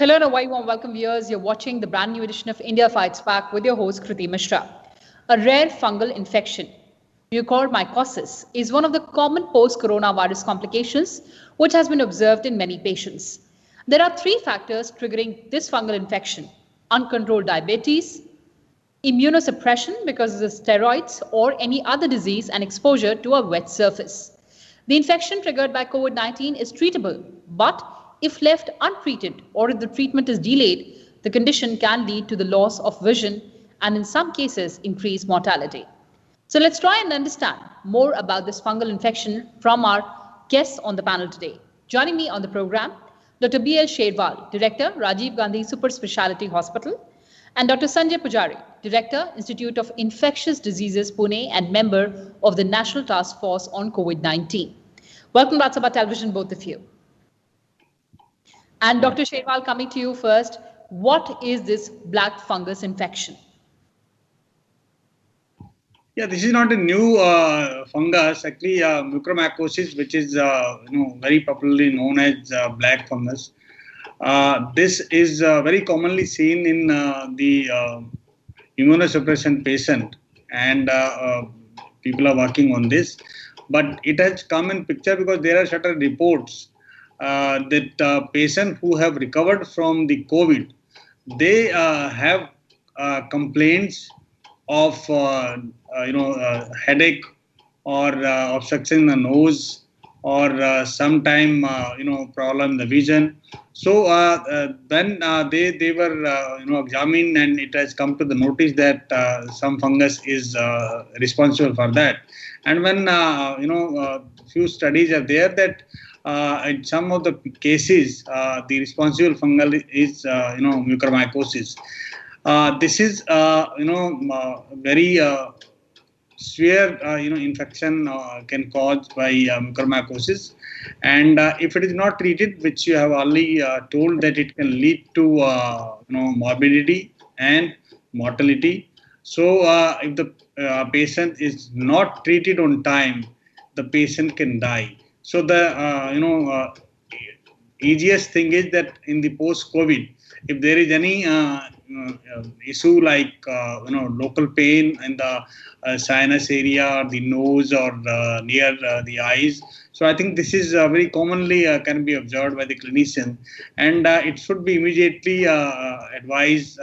Hello and a very warm welcome, viewers. You're watching the brand new edition of India Fights Back with your host Kriti Mishra. A rare fungal infection, mucormycosis, is one of the common post-coronavirus complications which has been observed in many patients. There are three factors triggering this fungal infection: uncontrolled diabetes, immunosuppression because of the steroids, or any other disease and exposure to a wet surface. The infection triggered by COVID-19 is treatable, but if left untreated or if the treatment is delayed, the condition can lead to the loss of vision and in some cases increase mortality. So let's try and understand more about this fungal infection from our guests on the panel today. Joining me on the program, Dr. B.L. Sherwal, Director, Rajiv Gandhi Super Speciality Hospital, and Dr. Sanjay Pujari, Director, Institute of Infectious Diseases, Pune, and member of the National Task Force on COVID-19. Welcome to Rajya Sabha Television, both of you. And Dr. Sherwal, coming to you first, what is this black fungus infection? Yeah, this is not a new fungus. Actually, mucormycosis, which is very popularly known as black fungus. This is very commonly seen in the immunosuppression patient, and people are working on this. But it has come in picture because there are certain reports that patients who have recovered from the COVID, they have complaints of headache or obstruction in the nose, or sometime problem in the vision. So when they were examined, and it has come to the notice that some fungus is responsible for that. And when few studies are there that in some of the cases the responsible fungal is mucormycosis. This is very severe infection can cause by mucormycosis, and if it is not treated, which you have already told, that it can lead to morbidity and mortality. So if the patient is not treated on time, the patient can die. So the easiest thing is that in the post-COVID, if there is any issue like local pain in the sinus area, or the nose, or near the eyes, so I think this is very commonly can be observed by the clinician, and it should be immediately advised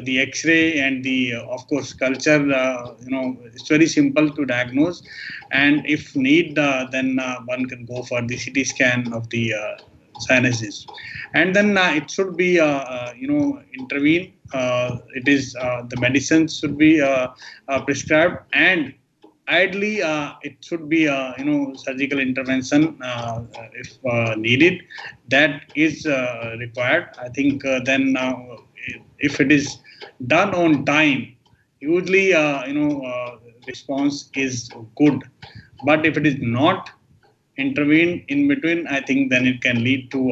the X-ray and the of course culture. It's very simple to diagnose, and if need, then one can go for the CT scan of the sinuses, and then it should be intervene. It is the medicines should be prescribed, and ideally it should be surgical intervention if needed. That is required. I think then if it is done on time, usually response is good. But if it is not intervened in between, I think then it can lead to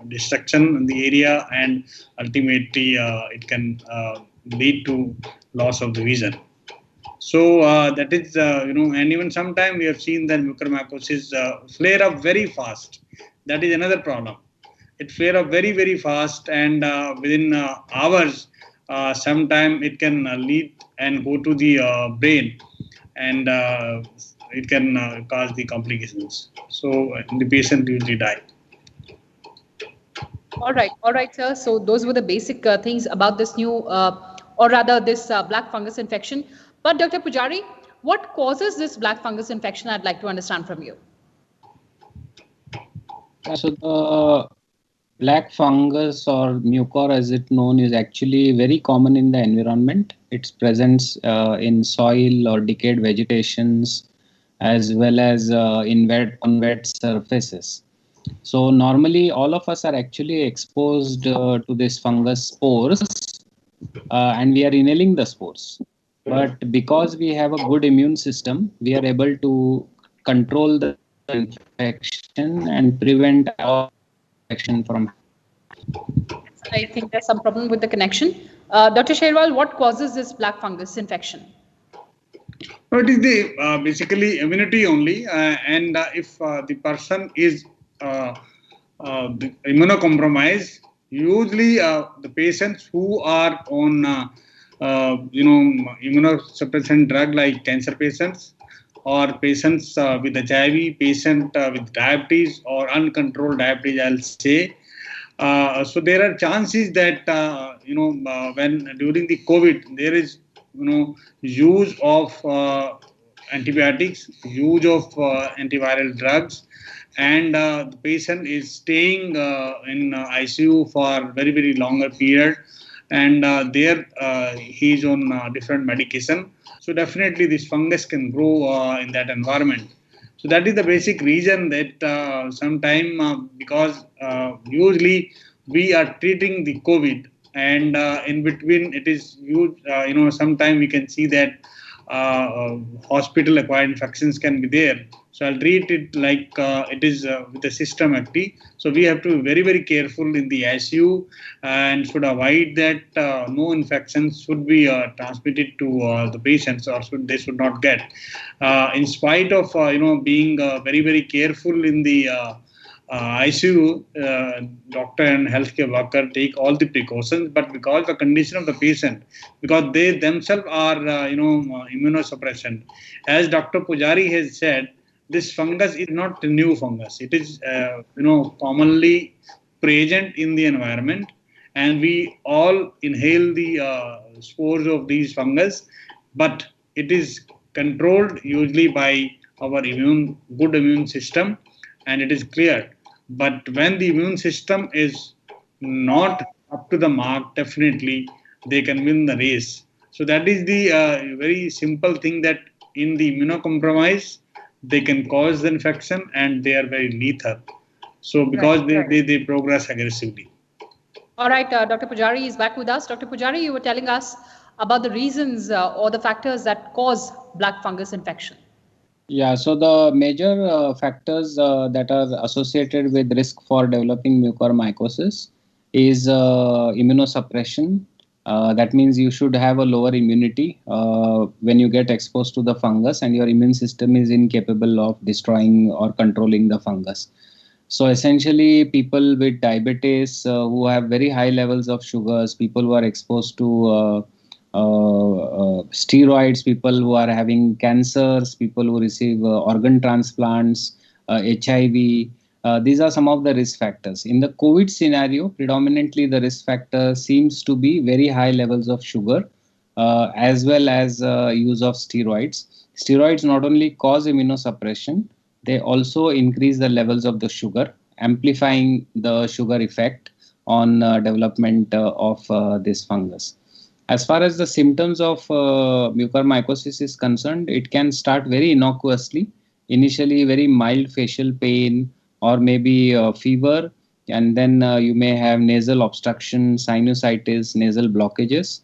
destruction in the area, and ultimately it can lead to loss of the vision. So that is and even sometime we have seen that mucormycosis flare up very fast. That is another problem. It flare up very, very fast, and within hours, sometime it can lead and go to the brain, and it can cause the complications. So the patient usually die. All right, sir. So those were the basic things about this new, or rather this black fungus infection. But Dr. Pujari, what causes this black fungus infection? I'd like to understand from you. So the black fungus, or mucor as it's known, is actually very common in the environment. Its presence in soil or decayed vegetations, as well as on wet surfaces. So normally all of us are actually exposed to this fungus spores, and we are inhaling the spores. But because we have a good immune system, we are able to control the infection and prevent our infection from. I think there's some problem with the connection. Dr. Sherwal, what causes this black fungus infection? It is the basically immunity only, and if the person is immunocompromised, Usually, the patients who are on, immunosuppressant drug like cancer patients or patients with HIV, patient with diabetes or uncontrolled diabetes, I'll say. So there are chances that when during the COVID there is use of antibiotics, use of antiviral drugs, and the patient is staying in ICU for very longer period, and there he is on different medication. So definitely this fungus can grow in that environment. So that is the basic reason that sometime because usually we are treating the COVID, and in between it is used. Sometime we can see that hospital acquired infections can be there. So I'll treat it like it is with a systematic. So we have to be very careful in the ICU and should avoid that no infections should be transmitted to the patients, or should not get. In spite of being very careful in the ICU, doctor and healthcare worker take all the precautions, but because the condition of the patient, because they themselves are immunosuppressant, as Dr. Pujari has said, this fungus is not a new fungus. It is commonly present in the environment, and we all inhale the spores of these fungus, but it is controlled usually by our good immune system, and it is cleared. But when the immune system is not up to the mark, definitely they can win the race. So that is the very simple thing, that in the immunocompromise, they can cause the infection and they are very lethal. So because they progress aggressively. All right, Dr. Pujari is back with us. Dr. Pujari, you were telling us about the reasons or the factors that cause black fungus infection. Yeah, so the major factors that are associated with risk for developing mucormycosis is immunosuppression. That means you should have a lower immunity when you get exposed to the fungus, and your immune system is incapable of destroying or controlling the fungus. So essentially, people with diabetes who have very high levels of sugars, people who are exposed to steroids, people who are having cancers, people who receive organ transplants, HIV. These are some of the risk factors. In the COVID scenario, predominantly the risk factor seems to be very high levels of sugar, as well as use of steroids. Steroids not only cause immunosuppression, they also increase the levels of the sugar, amplifying the sugar effect on development of this fungus. As far as the symptoms of mucormycosis is concerned, it can start very innocuously, initially very mild facial pain or maybe fever, and then you may have nasal obstruction, sinusitis, nasal blockages.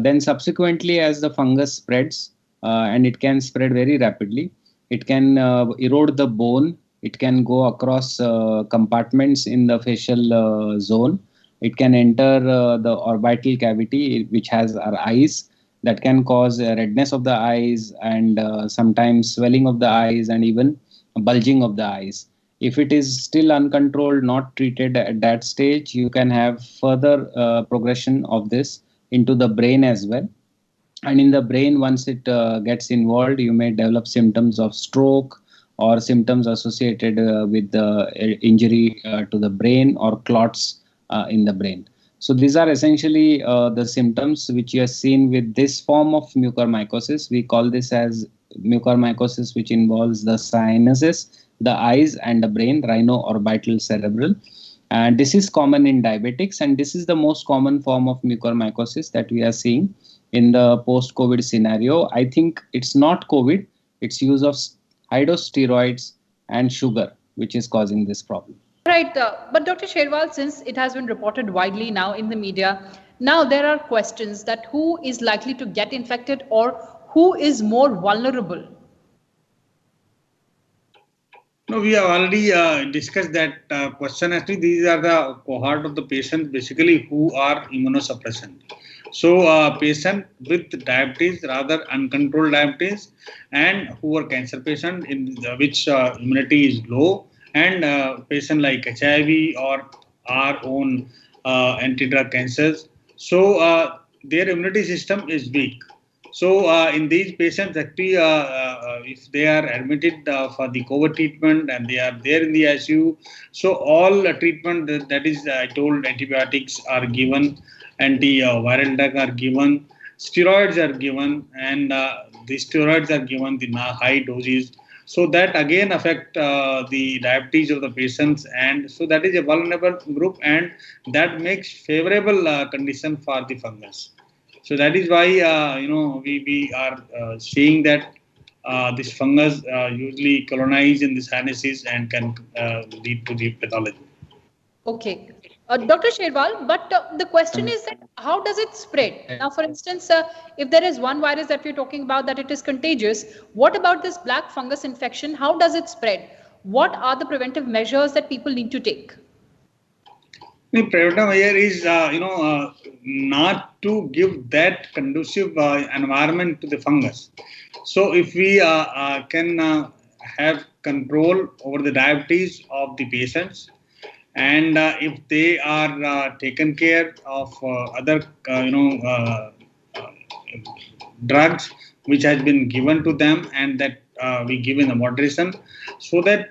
Then subsequently, as the fungus spreads, and it can spread very rapidly, it can erode the bone, it can go across compartments in the facial zone. It can enter the orbital cavity, which has our eyes, that can cause redness of the eyes and sometimes swelling of the eyes and even bulging of the eyes. If it is still uncontrolled, not treated at that stage, you can have further progression of this into the brain as well. And in the brain, once it gets involved, you may develop symptoms of stroke or symptoms associated with the injury to the brain or clots in the brain. So these are essentially the symptoms which you are seen with this form of mucormycosis. We call this as mucormycosis, which involves the sinuses, the eyes and the brain, rhino-orbital-cerebral. And this is common in diabetics, and this is the most common form of mucormycosis that we are seeing in the post-COVID scenario. I think it's not COVID, it's use of high dose steroids and sugar which is causing this problem. Right, but Dr. Sherwal, since it has been reported widely now in the media, now there are questions that who is likely to get infected or who is more vulnerable? No, we have already discussed that question. Actually, these are the cohort of the patients basically who are immunosuppressant. So, patient with diabetes, rather uncontrolled diabetes, and who are cancer patient in which immunity is low, and patient like HIV or our own anti-drug cancers. So their immunity system is weak. So in these patients, actually, if they are admitted for the COVID treatment and they are there in the ICU, so all treatment that is, I told, antibiotics are given, antiviral drug are given, steroids are given, and the steroids are given the high doses. So that again affect the diabetes of the patients, and so that is a vulnerable group, and that makes favorable condition for the fungus. So that is why we are seeing that this fungus usually colonize in the sinuses and can lead to the pathology. Okay. Dr. Sherwal, but the question is that how does it spread? Now, for instance, if there is one virus that we're talking about that it is contagious, what about this black fungus infection? How does it spread? What are the preventive measures that people need to take? The preventive measure is, not to give that conducive environment to the fungus. So if we can have control over the diabetes of the patients, and if they are taken care of other drugs which has been given to them, and that we give in a moderation, so that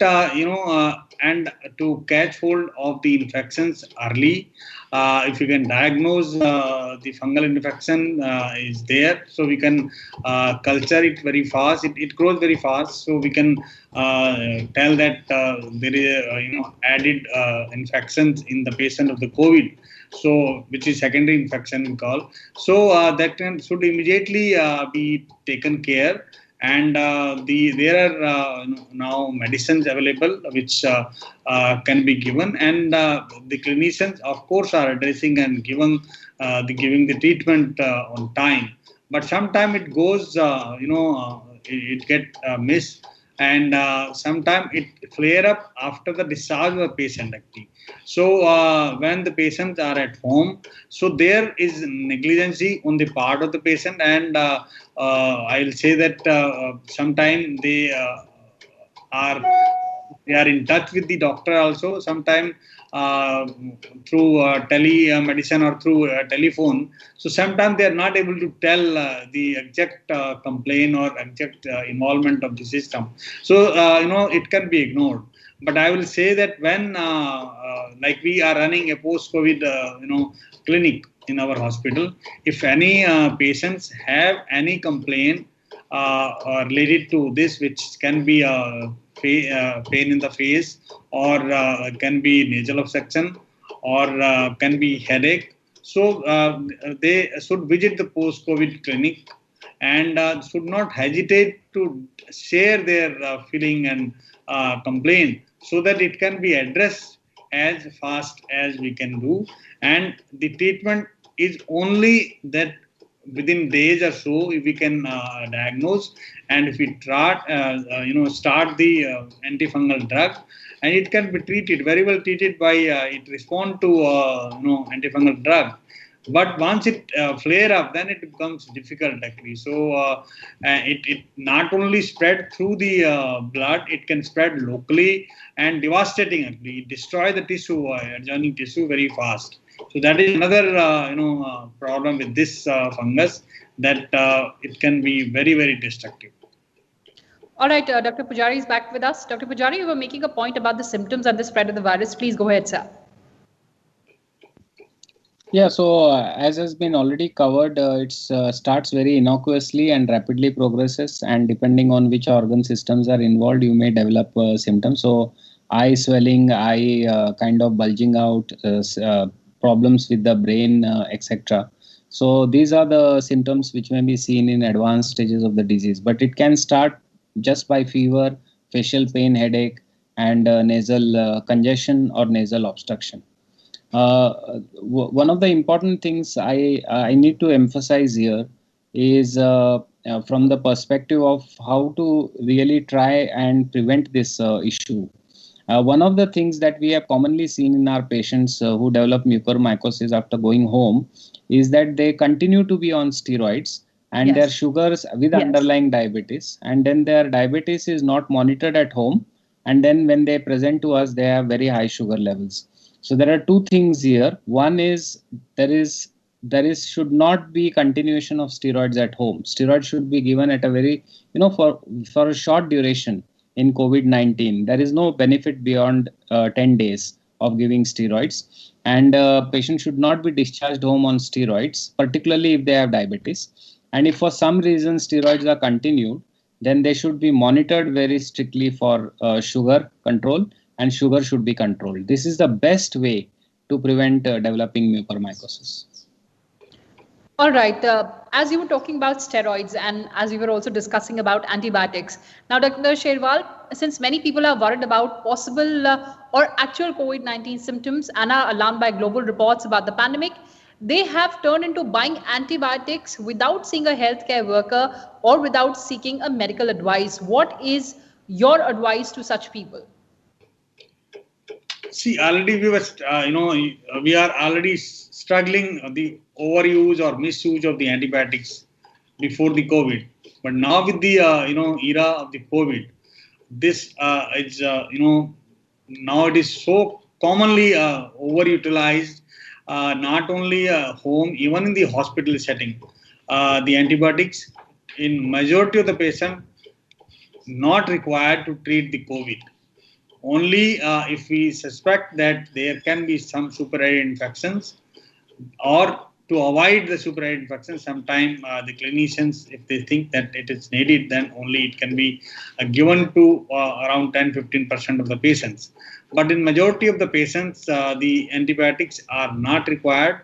and to catch hold of the infections early. If you can diagnose the fungal infection is there, so we can culture it very fast. It grows very fast, so we can tell that there is added infections in the patient of the COVID. So, which is secondary infection we call. So that should immediately be taken care. And there are now medicines available which can be given, and the clinicians, of course, are addressing and giving the treatment on time. But sometimes it goes, it get missed, and sometimes it flare up after the discharge of the patient actually. So when the patients are at home, so there is negligence on the part of the patient, and I'll say that sometimes they are in touch with the doctor also, sometimes through telemedicine or through telephone. So sometimes they are not able to tell the exact complaint or exact involvement of the system. So it can be ignored. But I will say that when like we are running a post-COVID clinic in our hospital, if any patients have any complaint related to this, which can be pain in the face, or can be nasal obstruction, or can be headache, so they should visit the post-COVID clinic, and should not hesitate to share their feeling and complaint, so that it can be addressed as fast as we can do. And the treatment is only that within days or so, if we can diagnose, and if we start the antifungal drug, and it can be treated very well treated by it respond to antifungal drug. But once it flare up, then it becomes difficult actually. So it not only spread through the blood, it can spread locally and devastating actually. It destroy the tissue, adjoining tissue very fast. So that is another problem with this fungus, that it can be very, very destructive. All right, Dr. Pujari is back with us. Dr. Pujari, you were making a point about the symptoms and the spread of the virus. Please go ahead, sir. Yeah, so as has been already covered, it starts very innocuously and rapidly progresses, and depending on which organ systems are involved, you may develop symptoms. So eye swelling, eye kind of bulging out, problems with the brain, etc. So these are the symptoms which may be seen in advanced stages of the disease, but it can start just by fever, facial pain, headache, and nasal congestion or nasal obstruction. One of the important things I need to emphasize here is from the perspective of how to really try and prevent this issue. One of the things that we have commonly seen in our patients who develop mucormycosis after going home is that they continue to be on steroids, and their sugars with underlying diabetes, and then their diabetes is not monitored at home, and then when they present to us, they have very high sugar levels. So there are two things here. One is there is should not be continuation of steroids at home. Steroids should be given at a very, for a short duration in COVID-19. There is no benefit beyond 10 days of giving steroids, and patients should not be discharged home on steroids, particularly if they have diabetes. And if for some reason steroids are continued, then they should be monitored very strictly for sugar control, and sugar should be controlled. This is the best way to prevent developing mucormycosis. All right. As you were talking about steroids and as we were also discussing about antibiotics, now, Dr. Sherwal, since many people are worried about possible or actual COVID-19 symptoms and are alarmed by global reports about the pandemic, they have turned into buying antibiotics without seeing a healthcare worker or without seeking a medical advice. What is your advice to such people? See, already we are already struggling the overuse or misuse of the antibiotics before the COVID. But now with the era of the COVID, this is now it is so commonly overutilized. Not only home, even in the hospital setting, the antibiotics in majority of the patient not required to treat the COVID. Only if we suspect that there can be some superadded infections, or to avoid the superadded infections, sometimes the clinicians, if they think that it is needed, then only it can be given to around 10-15% of the patients. But in majority of the patients, the antibiotics are not required,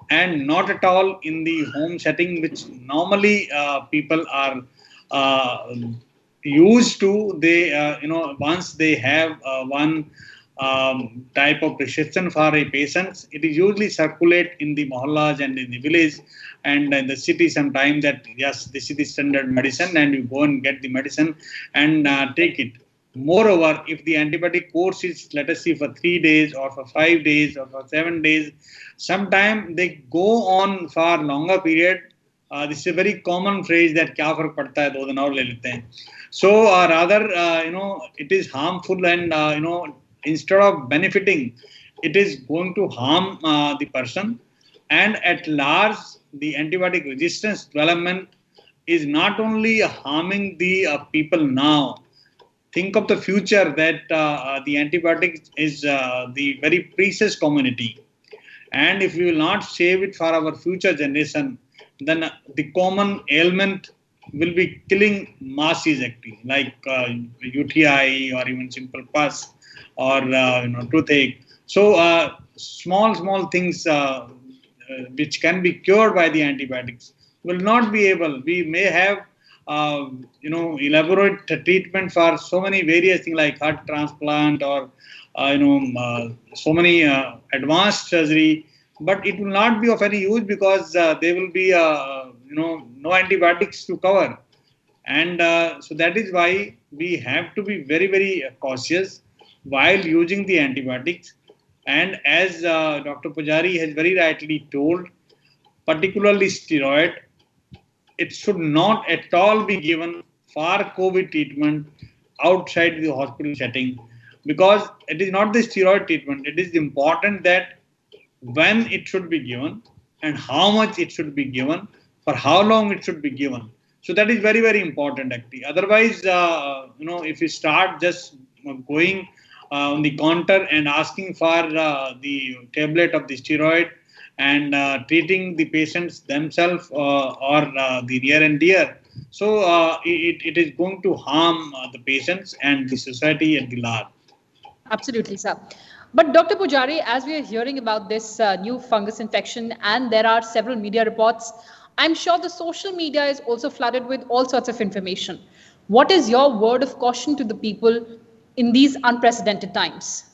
and not at all in the home setting, which normally people are used to. They once they have one type of prescription for a patient, it is usually circulate in the mohallas and in the village and in the city sometimes that yes, this is the standard medicine, and you go and get the medicine and take it. Moreover, if the antibiotic course is, let us see, for 3 days or for 5 days or for 7 days, sometimes they go on for longer period. This is a very common phrase that kya farak padta hai, 2 din aur le lete hain. So rather, it is harmful, and instead of benefiting, it is going to harm the person. And at large, the antibiotic resistance development is not only harming the people now. Think of the future that the antibiotic is the very precious commodity. And if we will not save it for our future generation, then the common ailment will be killing masses actually, like UTI or even simple pus or toothache. So small things which can be cured by the antibiotics will not be able. We may have elaborate treatment for so many various things like heart transplant or so many advanced surgery, but it will not be of any use because there will be no antibiotics to cover. And so that is why we have to be very, very cautious while using the antibiotics. And as Dr. Pujari has very rightly told, particularly steroid, it should not at all be given for COVID treatment outside the hospital setting, because it is not the steroid treatment. It is important that when it should be given and how much it should be given, for how long it should be given. So that is very, very important actually. Otherwise, if you start just going on the counter and asking for the tablet of the steroid and treating the patients themselves or the near and dear, so it is going to harm the patients and the society at the large. Absolutely, sir. But Dr. Pujari, as we are hearing about this new fungus infection and there are several media reports, I'm sure the social media is also flooded with all sorts of information. What is your word of caution to the people in these unprecedented times?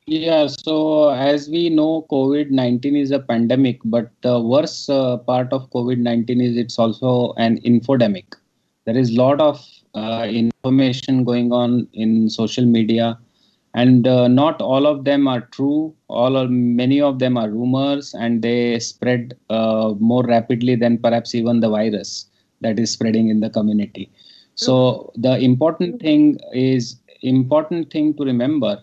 Yeah, so as we know, COVID-19 is a pandemic, but the worst part of COVID-19 is it's also an infodemic. There is a lot of information going on in social media, and not all of them are true. Many of them are rumors, and they spread more rapidly than perhaps even the virus that is spreading in the community. So the important thing to remember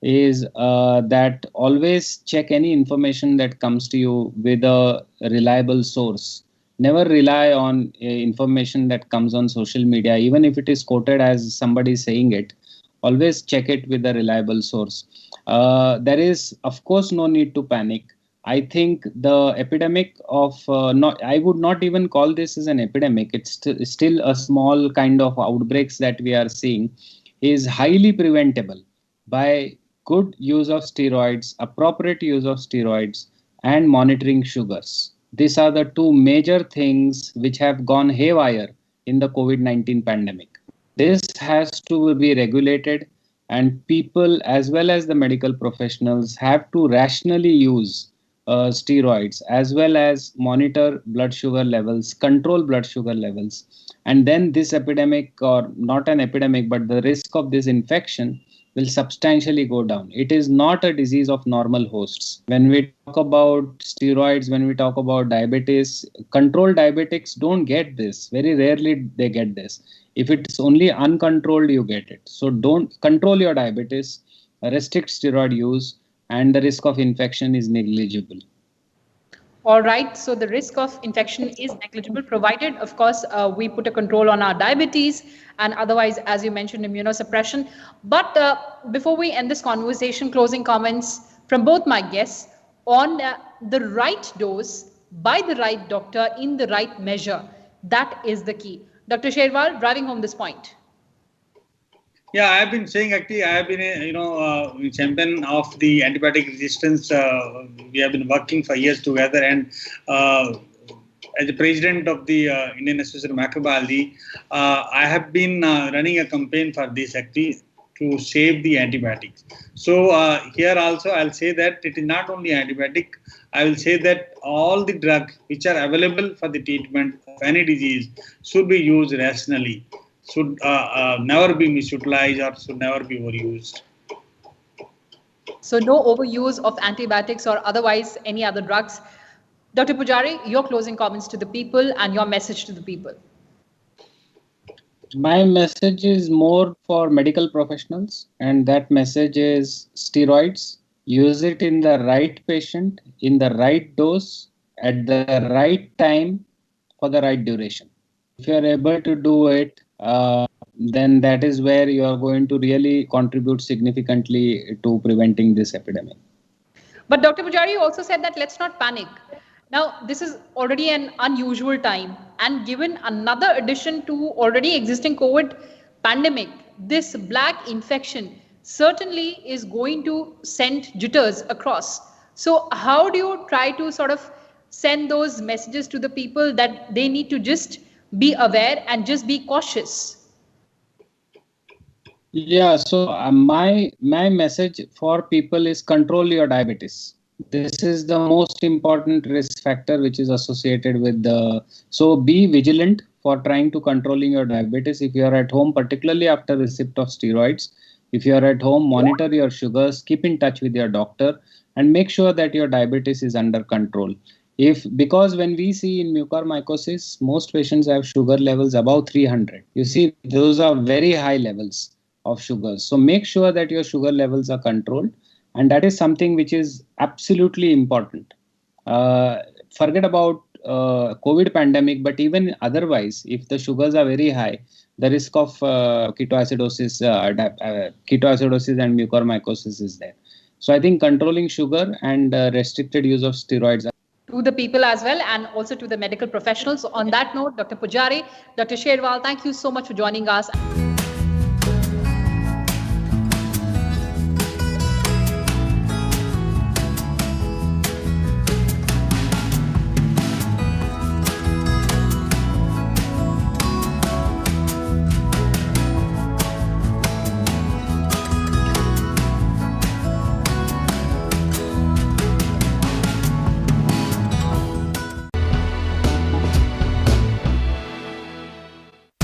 is that always check any information that comes to you with a reliable source. Never rely on information that comes on social media, even if it is quoted as somebody saying it. Always check it with a reliable source. There is, of course, no need to panic. I think the epidemic of I would not even call this as an epidemic. It's still a small kind of outbreaks that we are seeing is highly preventable by good use of steroids, appropriate use of steroids, and monitoring sugars. These are the two major things which have gone haywire in the COVID-19 pandemic. This has to be regulated, and people as well as the medical professionals have to rationally use steroids as well as monitor blood sugar levels, control blood sugar levels. And then this epidemic, or not an epidemic, but the risk of this infection will substantially go down. It is not a disease of normal hosts. When we talk about steroids, when we talk about diabetes, controlled diabetics don't get this. Very rarely they get this. If it's only uncontrolled, you get it. So don't control your diabetes, restrict steroid use, and the risk of infection is negligible. All right, so the risk of infection is negligible, provided, of course, we put a control on our diabetes and otherwise, as you mentioned, immunosuppression. But before we end this conversation, closing comments from both my guests on the right dose by the right doctor in the right measure. That is the key. Dr. Sherwal, driving home this point. Yeah, I have been saying, actually, I have been a champion of the antibiotic resistance. We have been working for years together, and as the president of the Indian Association of Microbiology, I have been running a campaign for this, actually, to save the antibiotics. So here also I'll say that it is not only antibiotic. I will say that all the drugs which are available for the treatment of any disease should be used rationally. Should never be misutilized or should never be overused. So no overuse of antibiotics or otherwise any other drugs. Dr. Pujari, your closing comments to the people and your message to the people. My message is more for medical professionals, and that message is steroids. Use it in the right patient, in the right dose, at the right time, for the right duration. If you are able to do it, then that is where you are going to really contribute significantly to preventing this epidemic. But Dr. Pujari, you also said that let's not panic. Now, this is already an unusual time, and given another addition to already existing COVID pandemic, this black infection certainly is going to send jitters across. So how do you try to sort of send those messages to the people that they need to just be aware and just be cautious? Yeah, so my message for people is control your diabetes. This is the most important risk factor which is associated with so be vigilant for trying to controlling your diabetes. If you are at home, particularly after receipt of steroids, if you are at home, monitor your sugars, keep in touch with your doctor, and make sure that your diabetes is under control. Because when we see in mucormycosis, most patients have sugar levels above 300. You see, those are very high levels of sugars. So make sure that your sugar levels are controlled. And that is something which is absolutely important. Forget about COVID pandemic, but even otherwise, if the sugars are very high, the risk of ketoacidosis and mucormycosis is there. So I think controlling sugar and restricted use of steroids. To the people as well, and also to the medical professionals. On that note, Dr. Pujari, Dr. Sherwal, thank you so much for joining us.